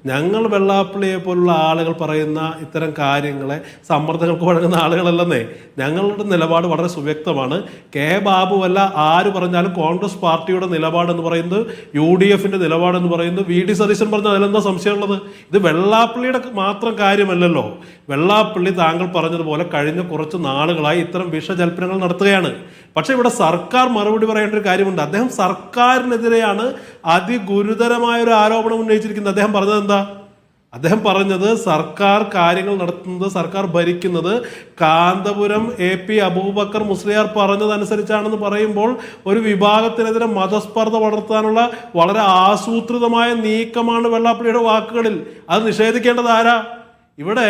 ഞങ്ങൾ വെള്ളാപ്പള്ളിയെ പോലുള്ള ആളുകൾ പറയുന്ന ഇത്തരം കാര്യങ്ങളെ സമ്മർദ്ദങ്ങൾക്ക് വഴങ്ങുന്ന ആളുകളല്ലെന്നേ. ഞങ്ങളുടെ നിലപാട് വളരെ സുവ്യക്തമാണ്. കെ ബാബുവല്ല ആര് പറഞ്ഞാലും കോൺഗ്രസ് പാർട്ടിയുടെ നിലപാടെന്ന് പറയുന്നത്, UDF നിലപാടെന്ന് പറയുന്നത്, VD സതീശൻ പറഞ്ഞ അതിലെന്താ സംശയമുള്ളത്? ഇത് വെള്ളാപ്പള്ളിയുടെ മാത്രം കാര്യമല്ലല്ലോ. വെള്ളാപ്പള്ളി താങ്കൾ പറഞ്ഞതുപോലെ കഴിഞ്ഞ കുറച്ച് നാളുകളായി ഇത്തരം വിഷജൽപ്പനങ്ങൾ നടത്തുകയാണ്. പക്ഷെ ഇവിടെ സർക്കാർ മറുപടി പറയേണ്ട ഒരു കാര്യമുണ്ട്. അദ്ദേഹം സർക്കാരിനെതിരെയാണ് അതിഗുരുതരമായ ഒരു ആരോപണം ഉന്നയിച്ചിരിക്കുന്നത്. അദ്ദേഹം പറഞ്ഞത് എന്താ? അദ്ദേഹം പറഞ്ഞത് സർക്കാർ കാര്യങ്ങൾ നടത്തുന്നത്, സർക്കാർ ഭരിക്കുന്നത് കാന്തപുരം AP അബൂബക്കർ മുസ്ലിയാർ പറഞ്ഞതനുസരിച്ചാണെന്ന് പറയുമ്പോൾ ഒരു വിഭാഗത്തിനെതിരെ മതസ്പർദ്ധ വളർത്താനുള്ള വളരെ ആസൂത്രിതമായ നീക്കമാണ് വെള്ളാപ്പള്ളിയുടെ വാക്കുകളിൽ. അത് നിഷേധിക്കേണ്ടത് ആരാ? ഇവിടെ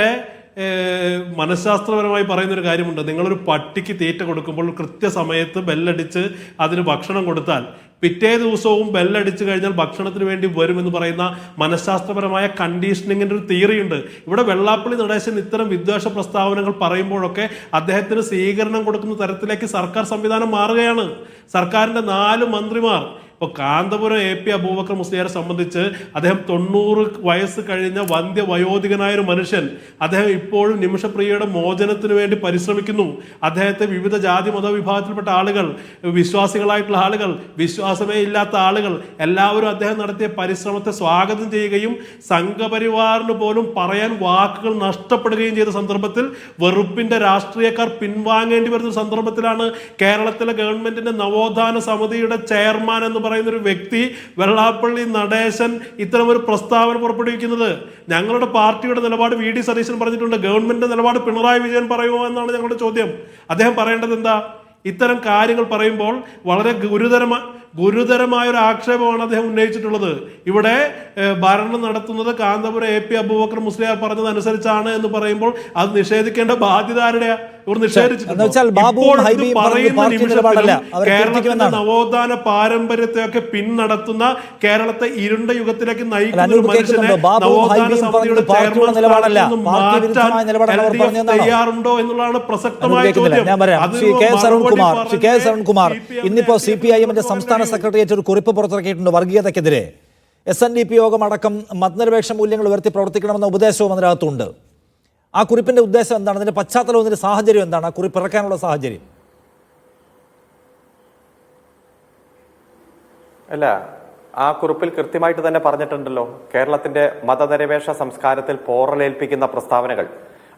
മനഃശാസ്ത്രപരമായി പറയുന്നൊരു കാര്യമുണ്ട്. നിങ്ങളൊരു പട്ടിക്ക് തീറ്റ കൊടുക്കുമ്പോൾ കൃത്യസമയത്ത് ബെല്ലടിച്ച് അതിന് ഭക്ഷണം കൊടുത്താൽ പിറ്റേ ദിവസവും ബെല്ലടിച്ചു കഴിഞ്ഞാൽ ഭക്ഷണത്തിന് വേണ്ടി വരുമെന്ന് പറയുന്ന മനഃശാസ്ത്രപരമായ കണ്ടീഷനിങ്ങിൻ്റെ ഒരു തിയറി ഉണ്ട്. ഇവിടെ വെള്ളാപ്പള്ളി നടേശൻ ഇത്തരം വിദ്വേഷ പ്രസ്താവനകൾ പറയുമ്പോഴൊക്കെ അദ്ദേഹത്തിന് സ്വീകരണം കൊടുക്കുന്ന തരത്തിലേക്ക് സർക്കാർ സംവിധാനം മാറുകയാണ്. സർക്കാരിൻ്റെ 4 മന്ത്രിമാർ, ഇപ്പോൾ കാന്തപുരം AP അബൂബക്കർ മുസ്ലിയാരെ സംബന്ധിച്ച് അദ്ദേഹം 90 വയസ്സ് കഴിഞ്ഞ വയോധികനായ ഒരു മനുഷ്യൻ. അദ്ദേഹം ഇപ്പോഴും നിമിഷപ്രിയയുടെ മോചനത്തിന് വേണ്ടി പരിശ്രമിക്കുന്നു. അദ്ദേഹത്തെ വിവിധ ജാതി മതവിഭാഗത്തിൽപ്പെട്ട ആളുകൾ, വിശ്വാസികളായിട്ടുള്ള ആളുകൾ, വിശ്വാസമേ ഇല്ലാത്ത ആളുകൾ എല്ലാവരും അദ്ദേഹം നടത്തിയ പരിശ്രമത്തെ സ്വാഗതം ചെയ്യുകയും സംഘപരിവാറിന് പോലും പറയാൻ വാക്കുകൾ നഷ്ടപ്പെടുകയും ചെയ്ത സന്ദർഭത്തിൽ വെറുപ്പിന്റെ രാഷ്ട്രീയക്കാർ പിൻവാങ്ങേണ്ടി വരുന്ന സന്ദർഭത്തിലാണ് കേരളത്തിലെ ഗവൺമെന്റിന്റെ നവോത്ഥാന സമിതിയുടെ ചെയർമാൻ എന്ന് പറയുന്ന ഒരു വ്യക്തി, വെള്ളാപ്പള്ളി നടേശൻ, ഇത്തരമൊരു പ്രസ്താവന പുറപ്പെടുവിക്കുന്നത്. ഞങ്ങളുടെ പാർട്ടിയുടെ നിലപാട് VD സതീശൻ പറഞ്ഞിട്ടുണ്ട്. ഗവൺമെന്റിന്റെ നിലപാട് പിണറായി വിജയൻ പറയുമോ എന്നാണ് ഞങ്ങളുടെ ചോദ്യം. അദ്ദേഹം പറയേണ്ടത് എന്താ? ഇത്തരം കാര്യങ്ങൾ പറയുമ്പോൾ വളരെ ഗുരുതരമായ ഒരു ആക്ഷേപമാണ് അദ്ദേഹം ഉന്നയിച്ചിട്ടുള്ളത്. ഇവിടെ ഭരണം നടത്തുന്നത് കാന്തപുരം AP അബൂബക്കർ മുസ്ലിയാർ പറഞ്ഞതനുസരിച്ചാണ് എന്ന് പറയുമ്പോൾ അത് നിഷേധിക്കേണ്ട ബാധ്യത ആരുടെയാ? ഇവർ നിഷേധിച്ചിട്ടുണ്ട്. കേരളത്തിന്റെ നവോത്ഥാന പാരമ്പര്യത്തെയൊക്കെ പിന്നടത്തുന്ന, കേരളത്തെ ഇരുണ്ട യുഗത്തിലേക്ക് നയിക്കുന്ന ഒരു മനുഷ്യനെ നവോത്ഥാന സമിതിയുടെ ചെയർമാൻ മാറ്റാൻ തയ്യാറുണ്ടോ എന്നുള്ളതാണ് പ്രസക്തമായ ചോദ്യം. ഇന്നിപ്പോ CPIM സംസ്ഥാന സെക്രട്ടേറിയറ്റ് ഒരു കുറിപ്പ് പുറത്തിറക്കിയിട്ടുണ്ട്. വർഗീയതയ്ക്കെതിരെ SNDP യോഗം അടക്കം മതനിരപേക്ഷ മൂല്യങ്ങൾ ഉയർത്തി പ്രവർത്തിക്കണമെന്ന ഉപദേശവും അതിനകത്തുണ്ട്. ആ കുറിപ്പിന്റെ ഉദ്ദേശം എന്താണ്? അതിന്റെ പശ്ചാത്തലവും അതിന്റെ സാഹചര്യം എന്താണ്? ആ കുറിപ്പ് ഇറക്കാനുള്ള സാഹചര്യം അല്ല, ആ കുറിപ്പിൽ കൃത്യമായിട്ട് തന്നെ പറഞ്ഞിട്ടുണ്ടല്ലോ, കേരളത്തിന്റെ മതനിരപേക്ഷ സംസ്കാരത്തിൽ പോറലേൽപ്പിക്കുന്ന പ്രസ്താവനകൾ,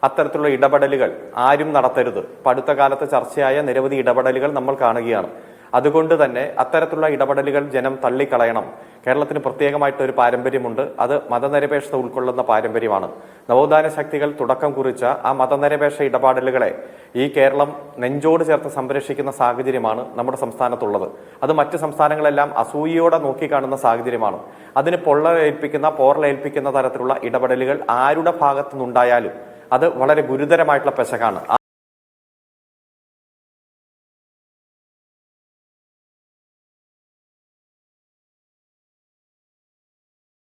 അത്തരത്തിലുള്ള ഇടപെടലുകൾ ആരും നടത്തരുത്. അടുത്ത കാലത്ത് ചർച്ചയായ നിരവധി ഇടപെടലുകൾ നമ്മൾ കാണുകയാണ്. അതുകൊണ്ട് തന്നെ അത്തരത്തിലുള്ള ഇടപെടലുകൾ ജനം തള്ളിക്കളയണം. കേരളത്തിന് പ്രത്യേകമായിട്ടൊരു പാരമ്പര്യമുണ്ട്. അത് മതനിരപേക്ഷത ഉൾക്കൊള്ളുന്ന പാരമ്പര്യമാണ്. നവോത്ഥാന ശക്തികൾ തുടക്കം കുറിച്ച ആ മതനിരപേക്ഷ ഇടപെടലുകളെ ഈ കേരളം നെഞ്ചോട് ചേർത്ത് സംരക്ഷിക്കുന്ന സാഹചര്യമാണ് നമ്മുടെ സംസ്ഥാനത്തുള്ളത്. അത് മറ്റ് സംസ്ഥാനങ്ങളെല്ലാം അസൂയയോടെ നോക്കിക്കാണുന്ന സാഹചര്യമാണ്. അതിന് പോറലേൽപ്പിക്കുന്ന തരത്തിലുള്ള ഇടപെടലുകൾ ആരുടെ ഭാഗത്തുനിന്നുണ്ടായാലും അത് വളരെ ഗുരുതരമായിട്ടുള്ള പെശകാണ്.